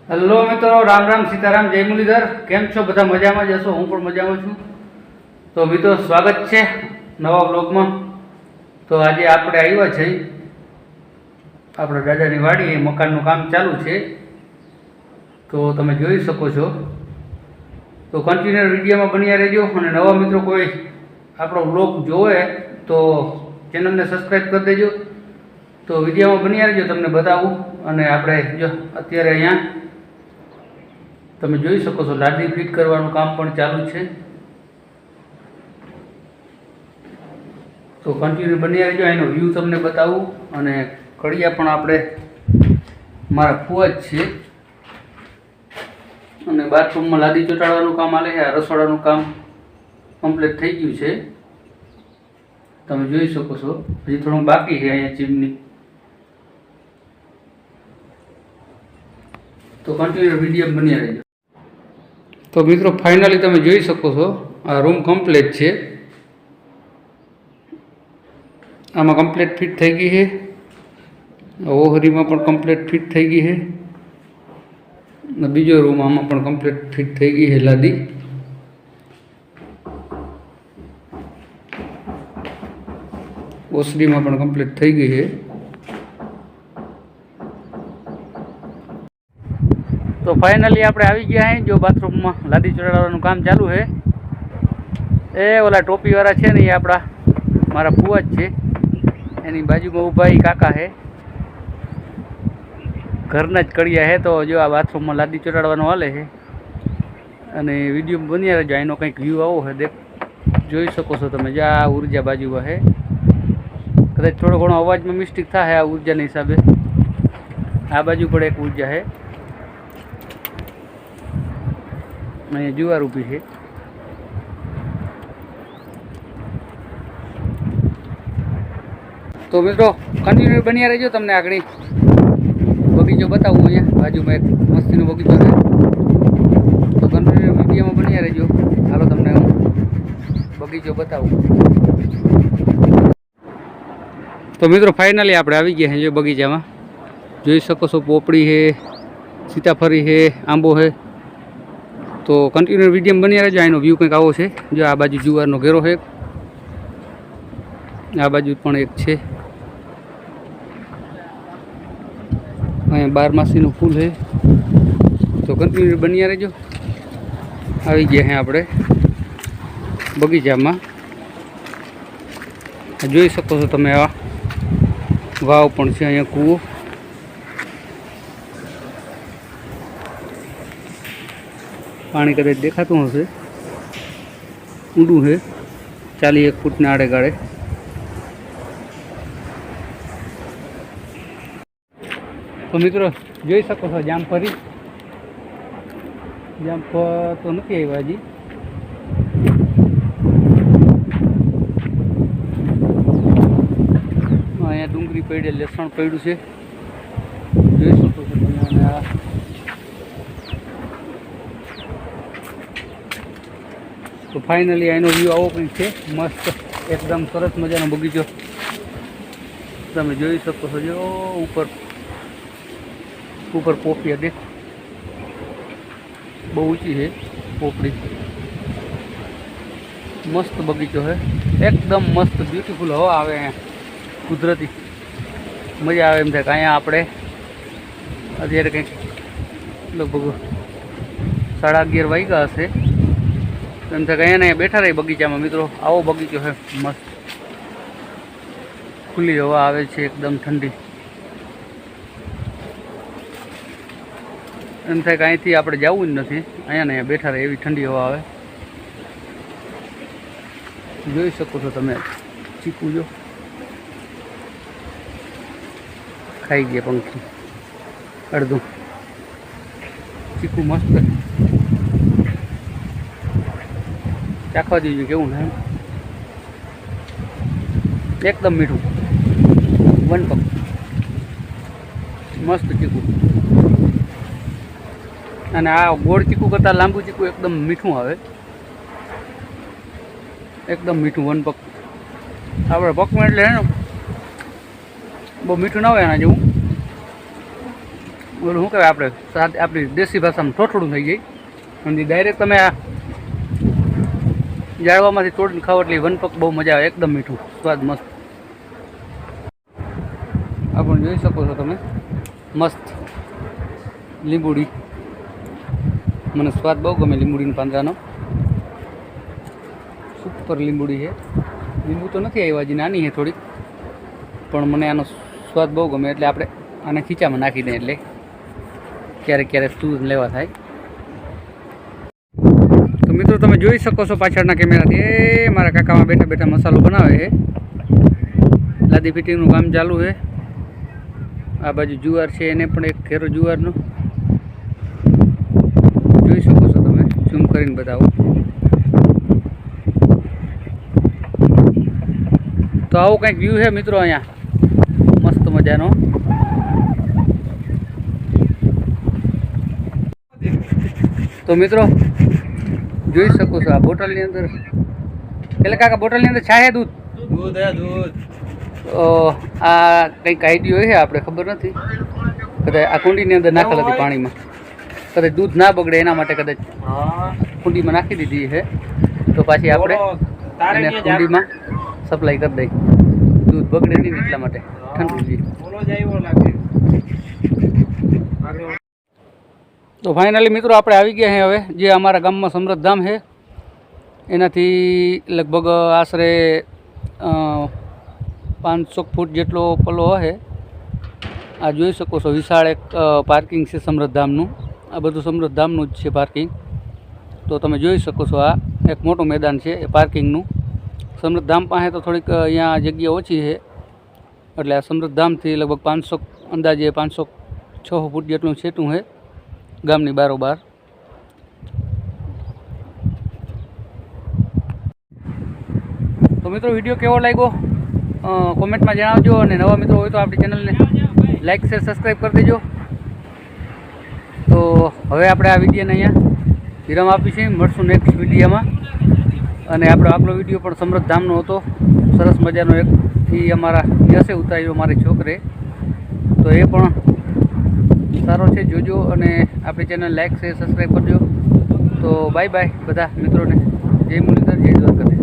Hello મિત્રો, રામ રામ સીતારામ, જય મુરલીધર. કેમ છો બધા? મજામાં જ હશો. હું પણ મજામાં છું. તો મિત્રો, સ્વાગત છે નવા બ્લોગમાં. તો આજે આપણે આવ્યા છે આપણા દાદાની વાડીએ. મકાનનું કામ ચાલુ છે, તો તમે જોઈ શકો છો. તો કન્ટિન્યુ વિડીયોમાં બન્યા રહેજો. અને નવા મિત્રો કોઈ આપણો બ્લોગ જોવે તો ચેનલને સબસ્ક્રાઈબ કરી દેજો. તો વિડીયોમાં બન્યા રહેજો, તમને બતાવું. અને આપણે જો અત્યારે અહીંયા તમે જોઈ શકો છો, લાદી ફિટ કરવાનું કામ પણ ચાલુ છે. તો કન્ટિન્યુ બન્યા રહેજો, એનો વ્યૂ તમને બતાવું. અને કડિયા પણ આપણે મારા ફુવા જ છે. અને બાથરૂમમાં લાદી ચોંટાડવાનું કામ આલે છે. આ રસોડાનું કામ કમ્પ્લીટ થઈ ગયું છે, તમે જોઈ શકો છો. હજી થોડું બાકી છે અહીંયા ચીમની. તો કન્ટિન્યુ વિડીયો બન્યા રહેજો. તો મિત્રો, ફાઇનલી તમે જોઈ શકો છો, આ રૂમ કમ્પ્લીટ છે. આમાં કમ્પ્લીટ ફિટ થઈ ગઈ છે. ઓહરીમાં પણ કમ્પ્લીટ ફિટ થઈ ગઈ છે. અને બીજો રૂમ આમાં પણ કમ્પ્લીટ ફિટ થઈ ગઈ છે લાદી. ઓસરીમાં પણ કમ્પ્લીટ થઈ ગઈ છે. તો ફાઇનલી આપણે આવી ગયા અહીં. જો બાથરૂમમાં લાદી ચડાવવાનું કામ ચાલુ છે. એ ઓલા ટોપીવાળા છે ને, એ આપણા મારા ફુવા જ છે. એની બાજુમાં ઊભા એ કાકા છે, ઘરના જ કડિયા છે. તો જો આ બાથરૂમમાં લાદી ચોટાડવાનું હાલે છે. અને વિડીયો બન્યા રહેજો. એનો કંઈક વ્યૂ આવો છે, જોઈ શકો છો તમે. જો આ ઉર્જા બાજુમાં છે. કદાચ થોડો ઘણો અવાજમાં મિસ્ટેક થાય આ ઉર્જાના હિસાબે. આ બાજુ પણ એક ઉર્જા છે. અહીંયા જુવાર ઊભી છે. તો મિત્રો, કન્ટિન્યુ બન્યા રહેજો, તમને આગળ બગીચો બતાવું. અહીંયા બાજુમાં એક મસ્તીનો બગીચો છે. તો કન્ટિન્યુ વિડીયોમાં બન્યા રહેજો. હાલો, તમને હું બગીચો બતાવું. તો મિત્રો, ફાઇનલી આપણે આવી ગયા છે બગીચામાં. જોઈ શકો છો, પોપડી છે, સીતાફળી છે, આંબો છે. તો કન્ટિન્યુ વિડીયો બન્યા રહેજો. એનો વ્યૂ કંઈક આવો છે. જો આ બાજુ જુવારનો ઘેરો છે, આ બાજુ પણ એક છે. અહીંયા બારમાસીનું ફૂલ છે. તો કન્ટિન્યુ બન્યા રહેજો. આવી ગયા છે આપણે બગીચામાં. જોઈ શકો છો તમે, આ વાવ પણ છે. અહીંયા કૂવો, પાણી કદાચ દેખાતું હશે. ઊંડું છે, 40 ફૂટના આડે ગાળે. તો મિત્રો, જોઈ શકો છો, જામફળી. જામફળ તો નથી આવ્યા હજી. અહીંયા ડુંગળી પડી, લસણ પડ્યું છે, જોઈ શકો છો તમે. અને આ તો ફાઇનલી એનો વ્યૂ આવો કંઈક છે. મસ્ત એકદમ સરસ મજાનો બગીચો તમે જોઈ શકો છો. જો ઉપર ઉપર પોપડી દેખો, બહુ ઊંચી છે પોપડી. મસ્ત બગીચો છે, એકદમ મસ્ત બ્યુટીફુલ. હવા આવે અહીંયા, કુદરતી મજા આવે. એમ થાય કે અહીંયા આપણે અત્યારે કંઈક લગભગ 11:30 વાગ્યા હશે. એમ થાય કે અહીંયા બેઠા રહી બગીચામાં. મિત્રો, આવો બગીચો છે મસ્ત. ખુલ્લી હવા આવે છે, એકદમ ઠંડી. એમ થાય કે અહીંથી આપણે જવું જ નથી, અહીંયા ને અહીંયા બેઠા રહે, એવી ઠંડી હવા આવે. જોઈ શકો છો તમે. ચીકુ જો ખાઈ ગયા પંખી અડધું. ચીકુ મસ્ત ચાખવા દેજો કેવું ને. એકદમ મીઠું, વન પગ મસ્ત ચીકુ. અને આ ગોળ ચીકુ કરતાં લાંબુ ચીકુ એકદમ મીઠું આવે. એકદમ મીઠું, વન પગ. આપણે પકમાં એટલે હે ને બહુ મીઠું ના હોય એના જેવું. ઓલું શું કહેવાય આપણે આપણી દેશી ભાષામાં ઠોઠડું થઈ જાય અને ડાયરેક્ટ તમે આ જાળવામાંથી તોડીને ખાવ એટલે વનપક બહુ મજા આવે, એકદમ મીઠું, સ્વાદ મસ્ત. આ પણ જોઈ શકો છો તમે, મસ્ત લીંબુડી. મને સ્વાદ બહુ ગમે લીંબુડીના પાંદડાનો, સુપર લીંબુડી છે. લીંબુ તો નથી આવ્યા, હજી નાની છે થોડીક, પણ મને આનો સ્વાદ બહુ ગમે એટલે આપણે આને ખીચામાં નાખી દઈએ એટલે ક્યારેક ક્યારેક દૂધ લેવા થાય. તો મિત્રો તમે જોઈ શકો છો પાછળના કેમેરાથી, એ મારા કાકામાં બેઠા બેઠા મસાલો બનાવે છે. લાદી ફિટિંગનું કામ ચાલુ છે. આ બાજુ જુવાર છે, એને પણ એક ઘેરો જુવારનો જોઈ શકો છો તમે, ઝૂમ કરીને બતાવો. તો આવું કંઈક વ્યૂ છે મિત્રો અહીંયા, મસ્ત મજાનો. તો મિત્રો જોઈ શકો છો આ બોટલની અંદર, એટલે કાકા બોટલની અંદર છાય દૂધ આ કંઈક આઈડિયો છે, આપણે ખબર નથી. કદાચ આ કુંડીની અંદર નાખેલ હતી પાણીમાં, કદાચ દૂધ ના બગડે એના માટે કદાચ કુંડીમાં નાખી દીધી છે. તો પાછી આપણે એને કુંડીમાં સપ્લાય કરી દઈ, દૂધ બગડે નહીં એટલા માટે ઠંડુ છે. તો ફાઇનલી મિત્રો આપણે આવી ગયા છે હવે જે અમારા ગામમાં સમૃદ્ધ ધામ છે એનાથી લગભગ આશરે 500 ફૂટ જેટલો પલ્લો હશે. આ જોઈ શકો છો વિશાળ એક પાર્કિંગ છે સમૃદ્ધ ધામનું. આ બધું સમૃદ્ધ ધામનું જ છે પાર્કિંગ. તો તમે જોઈ શકો છો આ એક મોટું મેદાન છે એ પાર્કિંગનું. સમૃદ્ધ ધામ પાસે તો થોડીક અહીંયા જગ્યા ઓછી છે એટલે આ સમૃદ્ધ ધામથી લગભગ 500 અંદાજે 506 ફૂટ જેટલું છેટું છે ગામની બારોબાર. તો મિત્રો વિડીયો કેવો લાગ્યો કોમેન્ટમાં જણાવજો, અને નવા મિત્રો હોય તો આપણી ચેનલને લાઇક શેર સબસ્ક્રાઈબ કરી દેજો. તો હવે આપણે આ વિડીયોને અહીંયા વિરામ આપીશું, મળશું નેક્સ્ટ વિડીયોમાં. અને આપણો આગલો વિડીયો પણ સમૃદ્ધ ધામનો હતો, સરસ મજાનો એક એ અમારા યસે ઉતાર્યો મારી છોકરે, તો એ પણ સારો છે, જોજો. અને આપણી ચેનલ લાઇક શેર સબસ્ક્રાઈબ કરજો. તો બાય બાય બધા મિત્રોને. જય મુરલીધર, જય દ્વારકાધીશ.